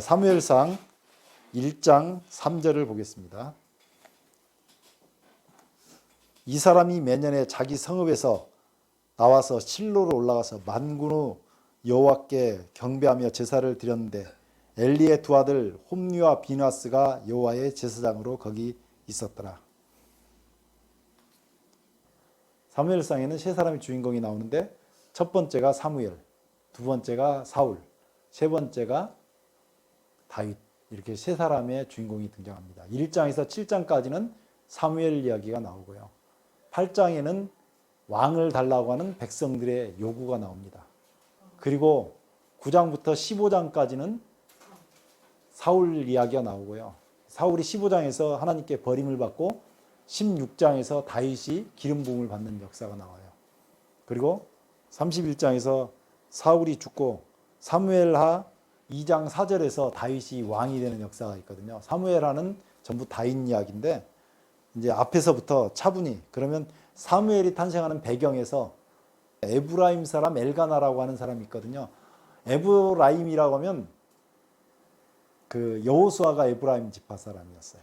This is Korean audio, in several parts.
사무엘상 1장 3절을 보겠습니다. 이 사람이 매년에 자기 성읍에서 나와서 실로로 올라가서 만군의 여호와께 경배하며 제사를 드렸는데 엘리의 두 아들 홈리와 비나스가 여호와의 제사장으로 거기 있었더라. 사무엘상에는 세 사람의 주인공이 나오는데 첫 번째가 사무엘, 두 번째가 사울, 세 번째가 다윗, 이렇게 세 사람의 주인공이 등장합니다. 1장에서 7장까지는 사무엘 이야기가 나오고요. 8장에는 왕을 달라고 하는 백성들의 요구가 나옵니다. 그리고 9장부터 15장까지는 사울 이야기가 나오고요. 사울이 15장에서 하나님께 버림을 받고 16장에서 다윗이 기름 부음을 받는 역사가 나와요. 그리고 31장에서 사울이 죽고 사무엘하 2장 4절에서 다윗이 왕이 되는 역사가 있거든요. 사무엘하는 전부 다윗 이야기인데 이제 앞에서부터 차분히, 그러면 사무엘이 탄생하는 배경에서 에브라임 사람 엘가나라고 하는 사람이 있거든요. 에브라임이라고 하면 그 여호수아가 에브라임 지파 사람이었어요.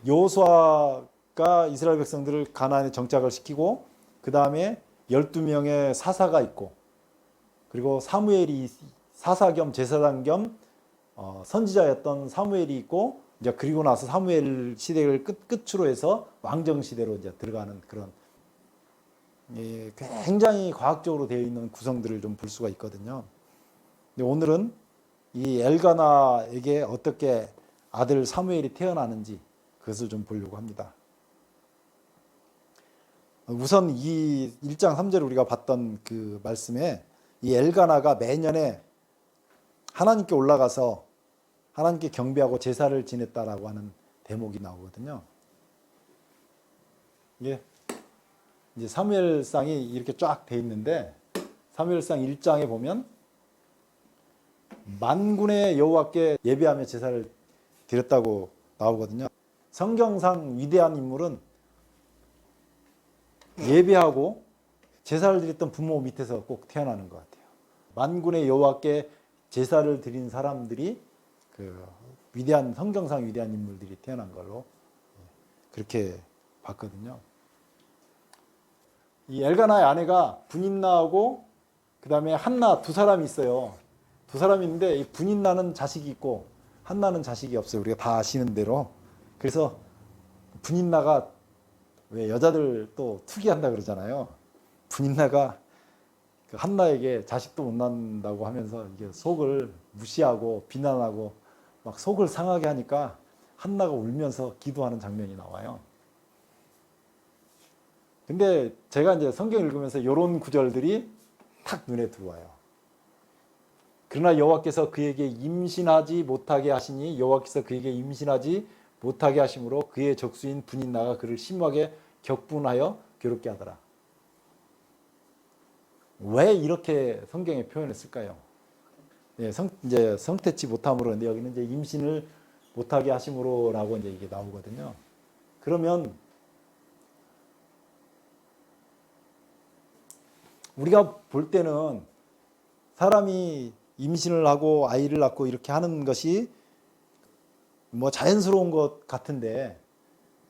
여호수아가 이스라엘 백성들을 가나안에 정착을 시키고 그 다음에 12명의 사사가 있고, 그리고 사무엘이 사사 겸 제사장 겸 선지자였던 사무엘이 있고, 이제 그리고 나서 사무엘 시대를 끝으로 해서 왕정 시대로 이제 들어가는 그런 굉장히 과학적으로 되어 있는 구성들을 좀 볼 수가 있거든요. 근데 오늘은 이 엘가나에게 어떻게 아들 사무엘이 태어나는지 그것을 좀 보려고 합니다. 우선 이 1장 3절 우리가 봤던 그 말씀에 이 엘가나가 매년에 하나님께 올라가서 하나님께 경배하고 제사를 지냈다라고 하는 대목이 나오거든요. 이게 이제 사무엘상이 이렇게 쫙 돼 있는데 사무엘상 1장에 보면 만군의 여호와께 예배하며 제사를 드렸다고 나오거든요. 성경상 위대한 인물은 예배하고 제사를 드렸던 부모 밑에서 꼭 태어나는 것 같아요. 만군의 여호와께 제사를 드린 사람들이 그 위대한 성경상 위대한 인물들이 태어난 걸로 그렇게 봤거든요. 이 엘가나의 아내가 분인나하고 그 다음에 한나 두 사람이 있어요. 두 사람이 있는데 이 분인나는 자식이 있고 한나는 자식이 없어요. 우리가 다 아시는 대로. 그래서 분인나가 왜 여자들 또 투기한다 그러잖아요. 분인나가 그 한나에게 자식도 못 낳는다고 하면서 이게 속을 무시하고 비난하고 막 속을 상하게 하니까 한나가 울면서 기도하는 장면이 나와요. 근데 제가 이제 성경 읽으면서 이런 구절들이 탁 눈에 들어와요. 그러나 여호와께서 그에게 임신하지 못하게 하시니 여호와께서 그에게 임신하지 못하게 하심으로 그의 적수인 분인나가 그를 심하게 격분하여 괴롭게 하더라. 왜 이렇게 성경에 표현했을까요? 이제 성태치 못함으로, 근데 여기는 이제 임신을 못하게 하심으로라고 이제 이게 나오거든요. 그러면 우리가 볼 때는 사람이 임신을 하고 아이를 낳고 이렇게 하는 것이 뭐 자연스러운 것 같은데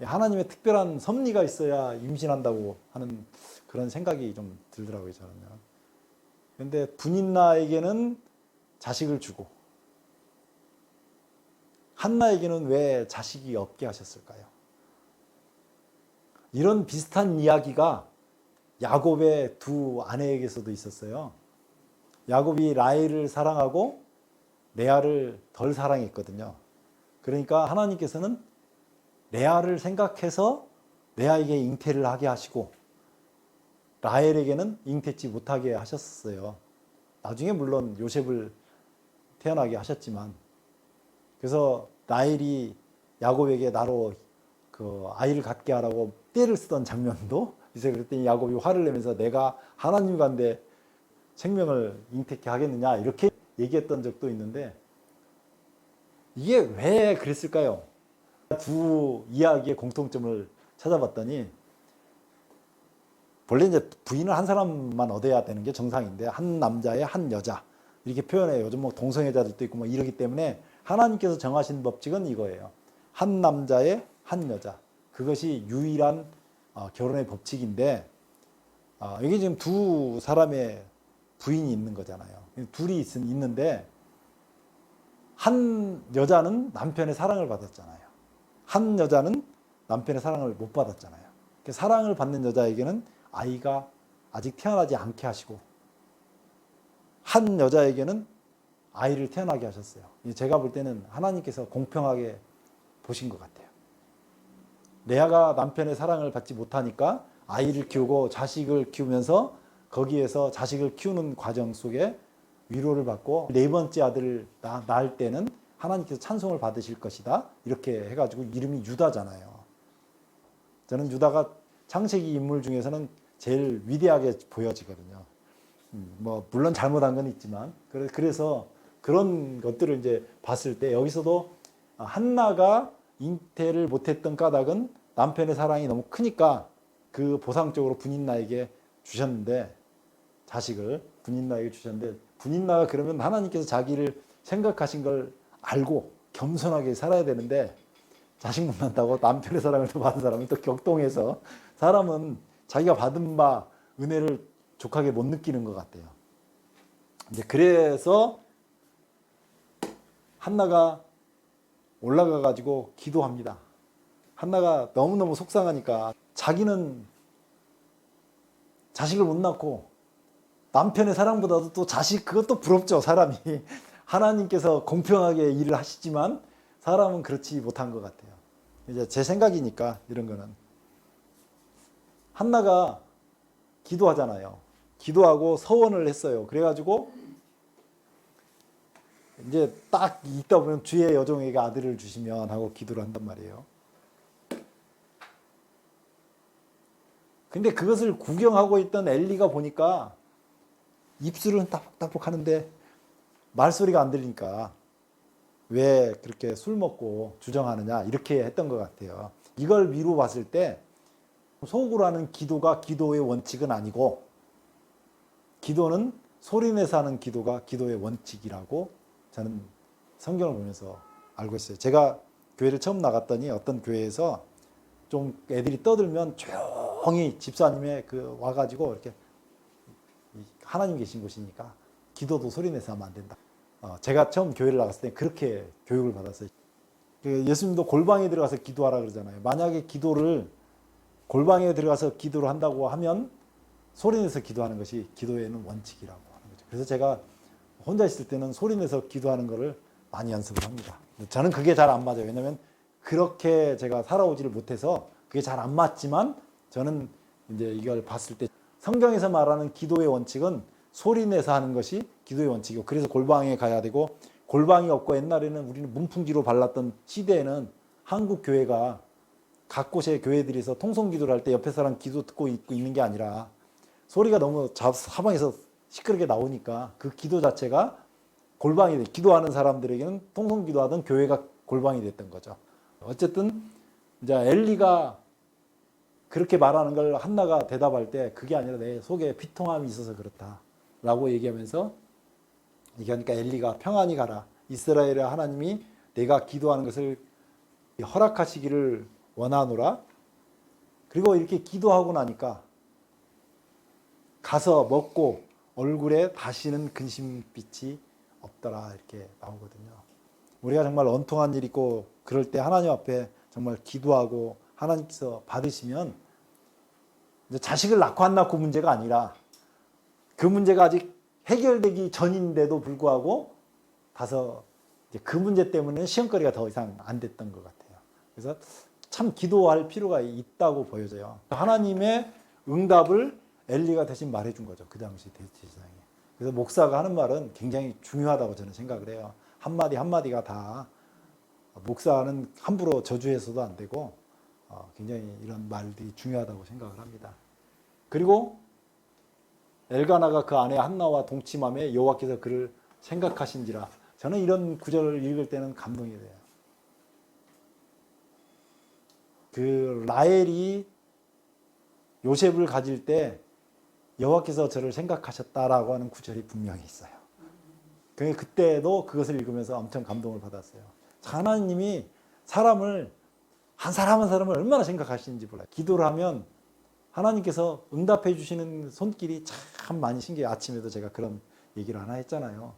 하나님의 특별한 섭리가 있어야 임신한다고 하는 그런 생각이 좀 들더라고요, 저는요. 그런데 분인나에게는 자식을 주고 한나에게는 왜 자식이 없게 하셨을까요? 이런 비슷한 이야기가 야곱의 두 아내에게서도 있었어요. 야곱이 라헬을 사랑하고 레아를 덜 사랑했거든요. 그러니까 하나님께서는 레아를 생각해서 레아에게 잉태를 하게 하시고 라헬에게는 잉태치 못하게 하셨어요. 나중에 물론 요셉을 태어나게 하셨지만, 그래서 라헬이 야곱에게 나로 그 아이를 갖게 하라고 떼를 쓰던 장면도 이제 그랬더니 야곱이 화를 내면서 내가 하나님 간데 생명을 잉태케 하겠느냐 이렇게 얘기했던 적도 있는데, 이게 왜 그랬을까요? 두 이야기의 공통점을 찾아봤더니 원래 이제 부인을 한 사람만 얻어야 되는 게 정상인데 한 남자에 한 여자 이렇게 표현해요. 요즘 뭐 동성애자들도 있고 뭐 이러기 때문에 하나님께서 정하신 법칙은 이거예요. 한 남자에 한 여자. 그것이 유일한 결혼의 법칙인데 이게 지금 두 사람의 부인이 있는 거잖아요. 둘이 있는데 한 여자는 남편의 사랑을 받았잖아요. 한 여자는 남편의 사랑을 못 받았잖아요. 사랑을 받는 여자에게는 아이가 아직 태어나지 않게 하시고 한 여자에게는 아이를 태어나게 하셨어요. 제가 볼 때는 하나님께서 공평하게 보신 것 같아요. 레아가 남편의 사랑을 받지 못하니까 아이를 키우고 자식을 키우면서 거기에서 자식을 키우는 과정 속에 위로를 받고 네 번째 아들을 낳을 때는 하나님께서 찬송을 받으실 것이다. 이렇게 해가지고 이름이 유다잖아요. 저는 유다가 창세기 인물 중에서는 제일 위대하게 보여지거든요. 뭐 물론 잘못한 건 있지만 그래서 그런 것들을 이제 봤을 때 여기서도 한나가 잉태를 못했던 까닭은 남편의 사랑이 너무 크니까 그 보상적으로 분인나에게 주셨는데 자식을 분인나에게 주셨는데 분인나가 그러면 하나님께서 자기를 생각하신 걸 알고 겸손하게 살아야 되는데 자식 못 낳는다고 남편의 사랑을 또 받은 사람은 또 격동해서 사람은 자기가 받은 바 은혜를 족하게 못 느끼는 것 같아요. 이제 그래서 한나가 올라가 가지고 기도합니다. 한나가 너무너무 속상하니까 자기는 자식을 못 낳고 남편의 사랑보다도 또 자식 그것도 부럽죠. 사람이 하나님께서 공평하게 일을 하시지만 사람은 그렇지 못한 것 같아요. 이제 제 생각이니까 이런 거는 한나가 기도하잖아요. 기도하고 서원을 했어요. 그래가지고 이제 딱 있다 보면 주의 여종에게 아들을 주시면 하고 기도를 한단 말이에요. 근데 그것을 구경하고 있던 엘리가 보니까 입술은 따복따복 하는데 말소리가 안 들리니까 왜 그렇게 술 먹고 주정하느냐 이렇게 했던 것 같아요. 이걸 미루어 봤을 때 속으로 하는 기도가 기도의 원칙은 아니고 기도는 소리내서 하는 기도가 기도의 원칙이라고 저는 성경을 보면서 알고 있어요. 제가 교회를 처음 나갔더니 어떤 교회에서 좀 애들이 떠들면 조용히 집사님의 와가지고 이렇게 하나님 계신 곳이니까 기도도 소리내서 하면 안 된다. 제가 처음 교회를 나갔을 때 그렇게 교육을 받았어요. 예수님도 골방에 들어가서 기도하라 그러잖아요. 만약에 기도를 골방에 들어가서 기도를 한다고 하면 소리내서 기도하는 것이 기도에는 원칙이라고 하는 거죠. 그래서 제가 혼자 있을 때는 소리내서 기도하는 것을 많이 연습을 합니다. 저는 그게 잘 안 맞아요. 왜냐하면 그렇게 제가 살아오지를 못해서 그게 잘 안 맞지만 저는 이제 이걸 봤을 때 성경에서 말하는 기도의 원칙은 소리내서 하는 것이 기도의 원칙이고 그래서 골방에 가야 되고 골방이 없고 옛날에는 우리는 문풍지로 발랐던 시대에는 한국 교회가 각 곳의 교회들에서 통성기도를 할 때 옆에 사람 기도 듣고 있는 게 아니라 소리가 너무 사방에서 시끄럽게 나오니까 그 기도 자체가 골방이 돼. 기도하는 사람들에게는 통성기도하던 교회가 골방이 됐던 거죠. 어쨌든 이제 엘리가 그렇게 말하는 걸 한나가 대답할 때 그게 아니라 내 속에 피통함이 있어서 그렇다라고 얘기하면서 그러니까 엘리가 평안히 가라. 이스라엘의 하나님이 내가 기도하는 것을 허락하시기를 원하노라. 그리고 이렇게 기도하고 나니까 가서 먹고 얼굴에 다시는 근심빛이 없더라 이렇게 나오거든요. 우리가 정말 원통한 일 있고 그럴 때 하나님 앞에 정말 기도하고 하나님께서 받으시면 이제 자식을 낳고 안 낳고 문제가 아니라 그 문제가 아직 해결되기 전인데도 불구하고 가서 이제 그 문제 때문에 시험거리가 더 이상 안 됐던 것 같아요. 그래서 참 기도할 필요가 있다고 보여져요. 하나님의 응답을 엘리가 대신 말해준 거죠. 그 당시 대제사장이. 그래서 목사가 하는 말은 굉장히 중요하다고 저는 생각을 해요. 한마디 한마디가 다 목사는 함부로 저주해서도 안 되고 굉장히 이런 말들이 중요하다고 생각을 합니다. 그리고 엘가나가 그 아내 한나와 동침함에 여호와께서 그를 생각하신지라. 저는 이런 구절을 읽을 때는 감동이 돼요. 그 라헬이 요셉을 가질 때 여호와께서 저를 생각하셨다라고 하는 구절이 분명히 있어요. 그때도 그것을 읽으면서 엄청 감동을 받았어요. 하나님이 사람을 한 사람 한 사람을 얼마나 생각하시는지 몰라요. 기도를 하면 하나님께서 응답해 주시는 손길이 참 많이 신기해요. 아침에도 제가 그런 얘기를 하나 했잖아요.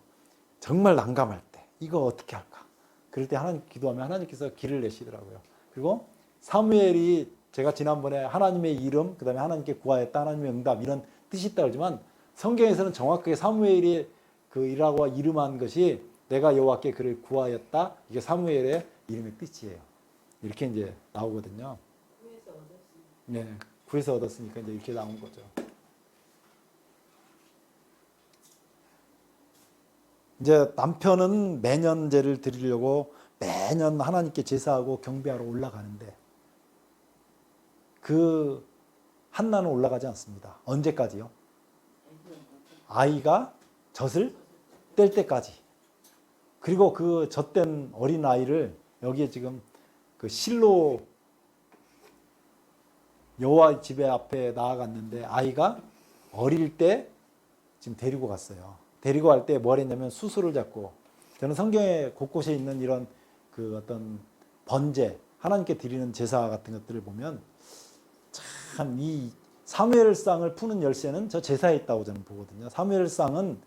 정말 난감할 때 이거 어떻게 할까? 그럴 때 하나님 기도하면 하나님께서 길을 내시더라고요. 그리고 사무엘이 제가 지난번에 하나님의 이름, 그 다음에 하나님께 구하였다, 하나님의 응답 이런 뜻이 있다고 하지만 성경에서는 정확하게 사무엘이 그 이라고 이름한 것이 내가 여호와께 그를 구하였다. 이게 사무엘의 이름의 뜻이에요. 이렇게 이제 나오거든요. 네, 구해서 얻었으니까 이제 이렇게 나온 거죠. 이제 남편은 매년 제를 드리려고 매년 하나님께 제사하고 경배하러 올라가는데 그 한나는 올라가지 않습니다. 언제까지요? 아이가 젖을 뗄 때까지. 그리고 그 젖된 어린 아이를 여기에 지금 그 실로 여호와 집에 앞에 나아갔는데 아이가 어릴 때 지금 데리고 갔어요. 데리고 갈 때 뭘 했냐면 수수를 잡고, 저는 성경에 곳곳에 있는 이런 그 어떤 번제, 하나님께 드리는 제사 같은 것들을 보면 참 이 사무엘상을 푸는 열쇠는 저 제사에 있다고 저는 보거든요. 사무엘상은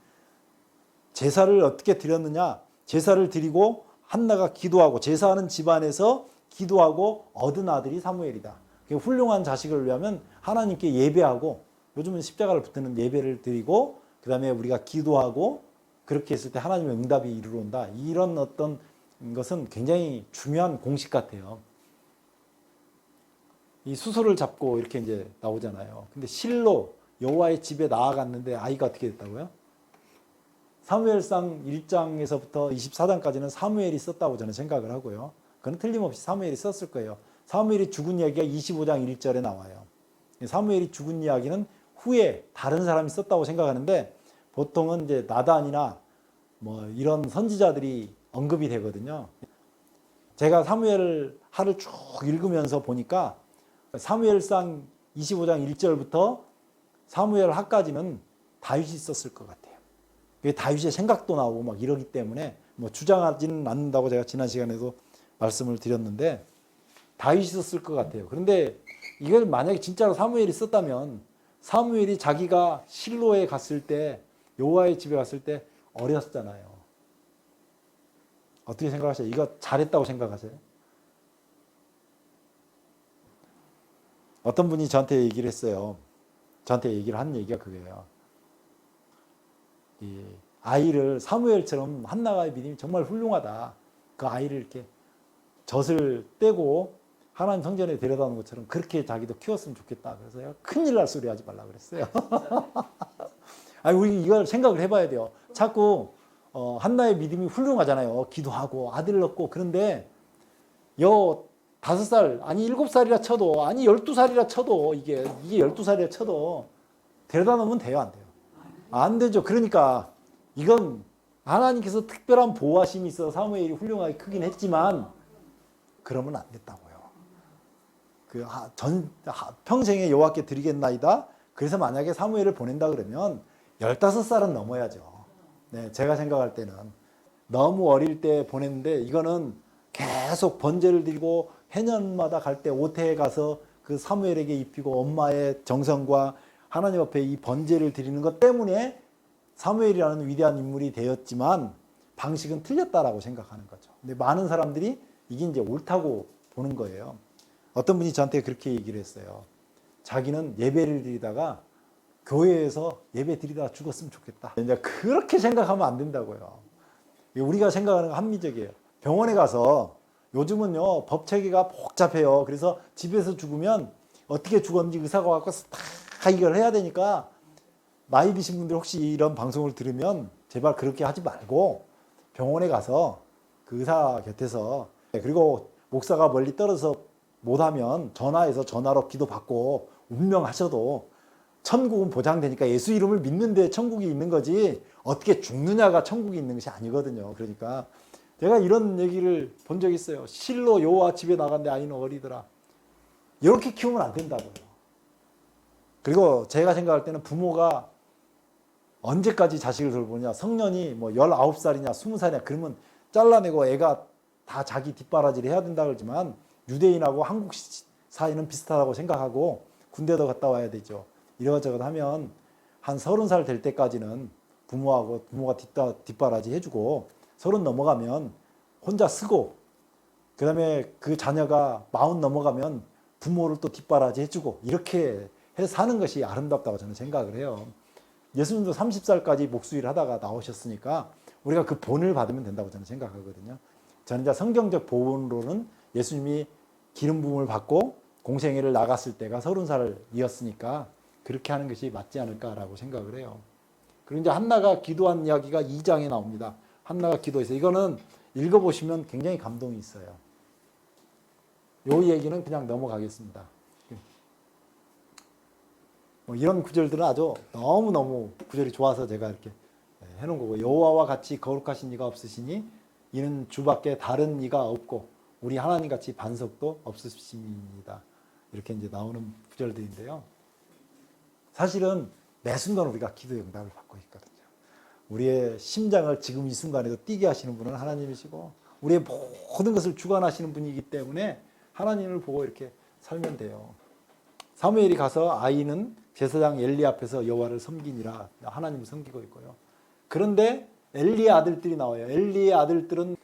제사를 어떻게 드렸느냐, 제사를 드리고 한나가 기도하고 제사하는 집안에서 기도하고 얻은 아들이 사무엘이다. 훌륭한 자식을 위하면 하나님께 예배하고, 요즘은 십자가를 붙드는 예배를 드리고 그 다음에 우리가 기도하고 그렇게 했을 때 하나님의 응답이 이르러온다. 이런 어떤 것은 굉장히 중요한 공식 같아요. 이 수소를 잡고 이렇게 이제 나오잖아요. 근데 실로 여호와의 집에 나아갔는데 아이가 어떻게 됐다고요? 사무엘상 1장에서부터 24장까지는 사무엘이 썼다고 저는 생각을 하고요. 그건 틀림없이 사무엘이 썼을 거예요. 사무엘이 죽은 이야기가 25장 1절에 나와요. 사무엘이 죽은 이야기는 후에 다른 사람이 썼다고 생각하는데 보통은 이제 나단이나 뭐 이런 선지자들이 언급이 되거든요. 제가 사무엘 하를 쭉 읽으면서 보니까 사무엘상 25장 1절부터 사무엘 하까지는 다윗이 썼을 것 같아요. 다윗의 생각도 나오고 막 이러기 때문에 뭐 주장하지는 않는다고 제가 지난 시간에도 말씀을 드렸는데 다윗이 썼을 것 같아요. 그런데 이걸 만약에 진짜로 사무엘이 썼다면 사무엘이 자기가 실로에 갔을 때, 여호와의 집에 갔을 때 어렸잖아요. 어떻게 생각하세요? 이거 잘했다고 생각하세요? 어떤 분이 저한테 얘기를 했어요. 저한테 얘기를 한 얘기가 그거예요. 이 아이를 사무엘처럼 한나가의 믿음이 정말 훌륭하다. 그 아이를 이렇게 젖을 떼고 하나님 성전에 데려다는 것처럼 그렇게 자기도 키웠으면 좋겠다. 그래서 내가 큰일 날 소리 하지 말라 그랬어요. 아니, 우리 이걸 생각을 해봐야 돼요. 자꾸 한나의 믿음이 훌륭하잖아요. 기도하고 아들 낳고. 그런데 5살, 아니 7살이라 쳐도, 아니 12살이라 쳐도, 이게 12살이라 쳐도 데려다 놓으면 돼요, 안 돼요? 안 되죠. 그러니까 이건 하나님께서 특별한 보호하심이 있어서 사무엘이 훌륭하게 크긴 했지만 그러면 안 됐다고요. 평생에 여호와께 드리겠나이다. 그래서 만약에 사무엘을 보낸다 그러면 15살은 넘어야죠. 네, 제가 생각할 때는 너무 어릴 때 보냈는데 이거는 계속 번제를 드리고 해년마다 갈 때 오태에 가서 그 사무엘에게 입히고 엄마의 정성과 하나님 앞에 이 번제를 드리는 것 때문에 사무엘이라는 위대한 인물이 되었지만 방식은 틀렸다라고 생각하는 거죠. 근데 많은 사람들이 이게 이제 옳다고 보는 거예요. 어떤 분이 저한테 그렇게 얘기를 했어요. 자기는 예배를 드리다가 교회에서 예배 드리다가 죽었으면 좋겠다. 이제 그렇게 생각하면 안 된다고요. 우리가 생각하는 건 합리적이에요. 병원에 가서 요즘은요 법체계가 복잡해요. 그래서 집에서 죽으면 어떻게 죽었는지 의사가 와서 다 이걸 해야 되니까 나이 드신 분들 혹시 이런 방송을 들으면 제발 그렇게 하지 말고 병원에 가서 그 의사 곁에서, 그리고 목사가 멀리 떨어져서 못하면 전화로 기도받고 운명하셔도 천국은 보장되니까 예수 이름을 믿는데 천국이 있는 거지 어떻게 죽느냐가 천국이 있는 것이 아니거든요. 그러니까 제가 이런 얘기를 본 적이 있어요. 실로 여호와 집에 나갔는데 아이는 어리더라. 이렇게 키우면 안 된다고요. 그리고 제가 생각할 때는 부모가 언제까지 자식을 돌보냐. 성년이 뭐 19살이냐 20살이냐 그러면 잘라내고 애가 다 자기 뒷바라지를 해야 된다 그러지만 유대인하고 한국 사이는 비슷하다고 생각하고 군대도 갔다 와야 되죠. 이러저것 하면 한 30살 될 때까지는 부모가 뒷바라지 해주고 30 넘어가면 혼자 쓰고 그 다음에 그 자녀가 40 넘어가면 부모를 또 뒷바라지 해주고 이렇게 해서 사는 것이 아름답다고 저는 생각을 해요. 예수님도 30살까지 목수일 하다가 나오셨으니까 우리가 그 본을 받으면 된다고 저는 생각하거든요. 저는 이제 성경적 본으로는 예수님이 기름 부음을 받고 공생애를 나갔을 때가 30살이었으니까 그렇게 하는 것이 맞지 않을까라고 생각을 해요. 그리고 이제 한나가 기도한 이야기가 2장에 나옵니다. 한나가 기도해서 이거는 읽어보시면 굉장히 감동이 있어요. 이 얘기는 그냥 넘어가겠습니다. 뭐 이런 구절들은 아주 너무너무 구절이 좋아서 제가 이렇게 해놓은 거고 여호와와 같이 거룩하신 이가 없으시니 이는 주밖에 다른 이가 없고 우리 하나님같이 반석도 없으십니다. 이렇게 이제 나오는 구절들인데요. 사실은 매 순간 우리가 기도의 응답을 받고 있거든요. 우리의 심장을 지금 이 순간에도 뛰게 하시는 분은 하나님이시고 우리의 모든 것을 주관하시는 분이기 때문에 하나님을 보고 이렇게 살면 돼요. 사무엘이 가서 아이는 제사장 엘리 앞에서 여호와를 섬기니라 하나님을 섬기고 있고요. 그런데 엘리의 아들들이 나와요. 엘리의 아들들은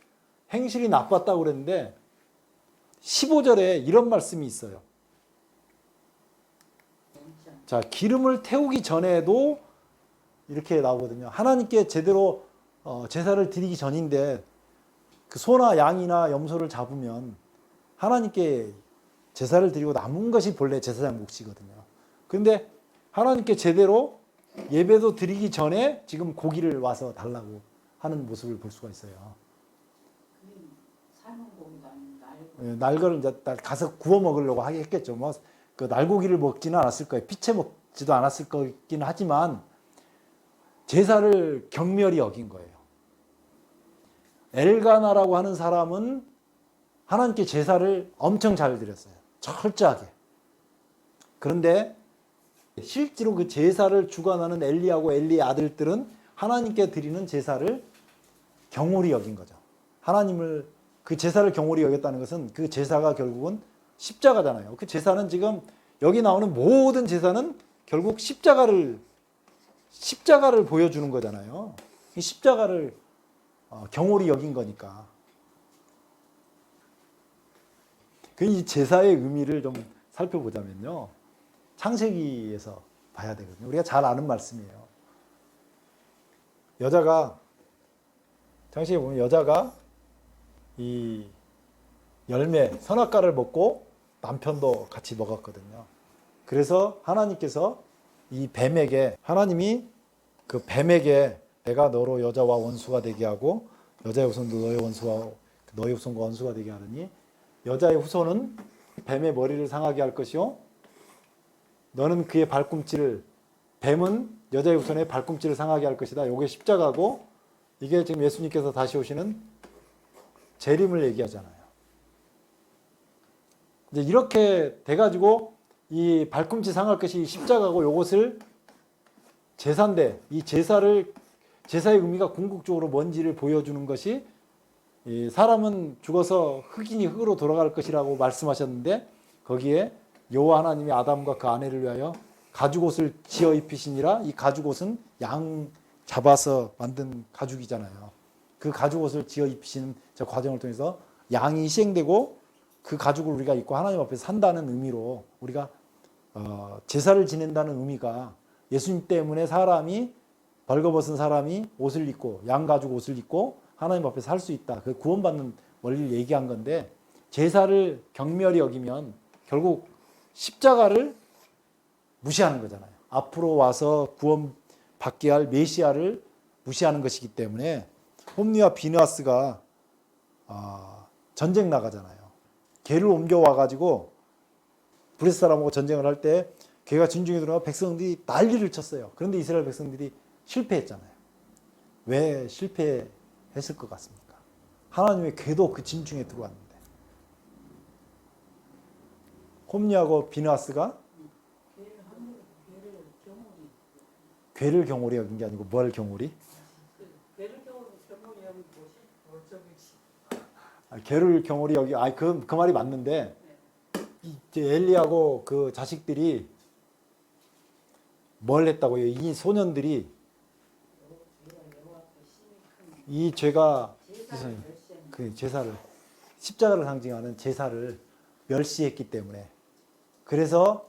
행실이 나빴다고 그랬는데 15절에 이런 말씀이 있어요. 자, 기름을 태우기 전에도 이렇게 나오거든요. 하나님께 제대로 제사를 드리기 전인데 그 소나 양이나 염소를 잡으면 하나님께 제사를 드리고 남은 것이 본래 제사장 몫이거든요. 그런데 하나님께 제대로 예배도 드리기 전에 지금 고기를 와서 달라고 하는 모습을 볼 수가 있어요. 삶은 고기가 아닌 날거를 이제 가서 구워 먹으려고 했겠죠. 뭐 그 날고기를 먹지는 않았을 거예요. 피채 먹지도 않았을 거긴 하지만 제사를 경멸히 여긴 거예요. 엘가나라고 하는 사람은 하나님께 제사를 엄청 잘 드렸어요. 철저하게. 그런데 실제로 그 제사를 주관하는 엘리하고 엘리의 아들들은 하나님께 드리는 제사를 경홀히 여긴 거죠. 하나님을 그 제사를 경홀히 여겼다는 것은 그 제사가 결국은 십자가잖아요. 그 제사는 지금 여기 나오는 모든 제사는 결국 십자가를 보여주는 거잖아요. 이 십자가를 경홀히 여긴 거니까. 이 제사의 의미를 좀 살펴보자면요. 창세기에서 봐야 되거든요. 우리가 잘 아는 말씀이에요. 창세기 보면 여자가 이 열매, 선악과를 먹고 남편도 같이 먹었거든요. 그래서 하나님께서 이 뱀에게, 하나님이 그 뱀에게 내가 너로 여자와 원수가 되게 하고 여자의 후손도 너의 후손과 원수가 되게 하더니 여자의 후손은 뱀의 머리를 상하게 할 것이요 너는 그의 뱀은 여자의 후손의 발꿈치를 상하게 할 것이다. 이게 십자가고 이게 지금 예수님께서 다시 오시는 재림을 얘기하잖아요. 이제 이렇게 돼가지고 이 발꿈치 상할 것이 십자가고 이것을 제사인데 이 제사의 의미가 궁극적으로 뭔지를 보여주는 것이 이 사람은 죽어서 흙이니 흙으로 돌아갈 것이라고 말씀하셨는데 거기에 여호와 하나님이 아담과 그 아내를 위하여 가죽옷을 지어 입히시니라. 이 가죽옷은 양 잡아서 만든 가죽이잖아요. 그 가죽옷을 지어 입히시는 저 과정을 통해서 양이 희생되고 그 가죽을 우리가 입고 하나님 앞에서 산다는 의미로 우리가 제사를 지낸다는 의미가 예수님 때문에 벌거벗은 사람이 옷을 입고 양가죽 옷을 입고 하나님 앞에서 살 수 있다. 그 구원받는 원리를 얘기한 건데 제사를 경멸히 여기면 결국 십자가를 무시하는 거잖아요. 앞으로 와서 구원받게 할 메시아를 무시하는 것이기 때문에 홈리와 비느하스가 전쟁 나가잖아요. 개를 옮겨와가지고 브레스 사람하고 전쟁을 할 때 개가 진중에 들어가 백성들이 난리를 쳤어요. 그런데 이스라엘 백성들이 실패했잖아요. 왜 실패했을 것 같습니까? 하나님의 개도 그 진중에 들어왔는데 홈리하고 비느하스가 괴를 경홀히 여긴 게 아니고 뭘 경홀히? 괴를 경홀히 하면 뭐지? 괴를 경홀히 여기 그 말이 맞는데 이제 엘리하고 그 자식들이 뭘 했다고요? 이 소년들이 이 죄가 그 제사를 십자가를 상징하는 제사를 멸시했기 때문에 그래서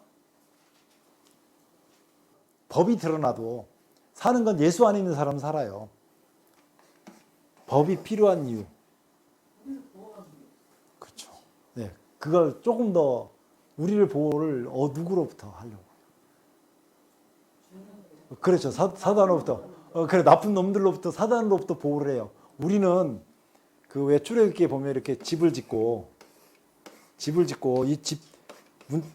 법이 드러나도 사는 건 예수 안에 있는 사람은 살아요. 법이 필요한 이유. 그렇죠. 네, 그걸 조금 더 우리를 보호를 누구로부터 하려고. 그렇죠. 사단으로부터. 그래 나쁜 놈들로부터 사단으로부터 보호를 해요. 우리는 그 왜 출애굽기에 보면 이렇게 집을 짓고 이 집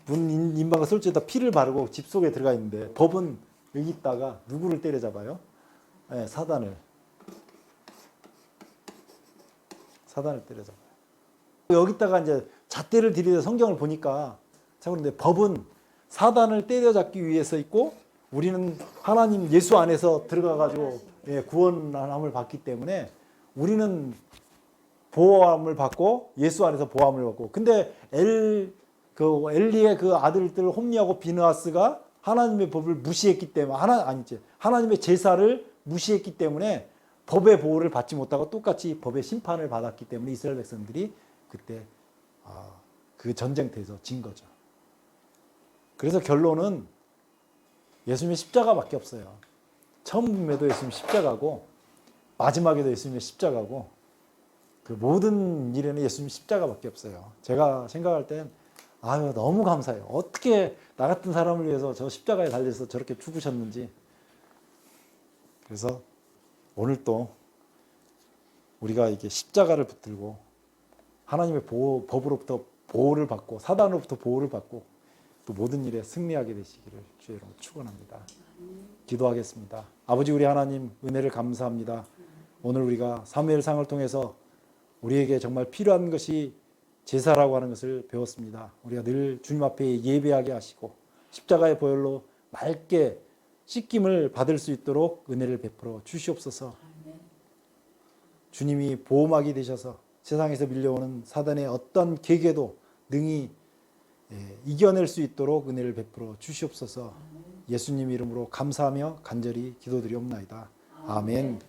문 인방과 솔지에다 피를 바르고 집 속에 들어가 있는데 법은 여기 있다가 누구를 때려잡아요? 네, 사단을 때려잡아요. 여기다가 이제 잣대를 들이대 성경을 보니까 자 그런데 법은 사단을 때려잡기 위해서 있고 우리는 하나님 예수 안에서 들어가 가지고 구원함을 받기 때문에 우리는 보호함을 받고 예수 안에서 보호함을 받고 근데 엘리의 그 아들들 홈리하고 비느하스가 하나님의 법을 무시했기 때문에 하나님의 제사를 무시했기 때문에 법의 보호를 받지 못하고 똑같이 법의 심판을 받았기 때문에 이스라엘 백성들이 그때 그 전쟁터에서 진 거죠. 그래서 결론은 예수님의 십자가밖에 없어요. 처음 분매도 예수님 십자가고 마지막에도 예수님의 십자가고 그 모든 일에는 예수님 십자가밖에 없어요. 제가 생각할 땐 너무 감사해요. 어떻게 나 같은 사람을 위해서 저 십자가에 달려서 저렇게 죽으셨는지. 그래서 오늘 또 우리가 이게 십자가를 붙들고 하나님의 법으로부터 보호를 받고 사단으로부터 보호를 받고 또 모든 일에 승리하게 되시기를 주의 이름으로 축원합니다. 기도하겠습니다. 아버지 우리 하나님 은혜를 감사합니다. 오늘 우리가 사무엘상을 통해서 우리에게 정말 필요한 것이 제사라고 하는 것을 배웠습니다. 우리가 늘 주님 앞에 예배하게 하시고 십자가의 보혈로 맑게 씻김을 받을 수 있도록 은혜를 베풀어 주시옵소서. 주님이 보호막이 되셔서 세상에서 밀려오는 사단의 어떤 계계도 능히 이겨낼 수 있도록 은혜를 베풀어 주시옵소서. 예수님 이름으로 감사하며 간절히 기도드리옵나이다. 아멘.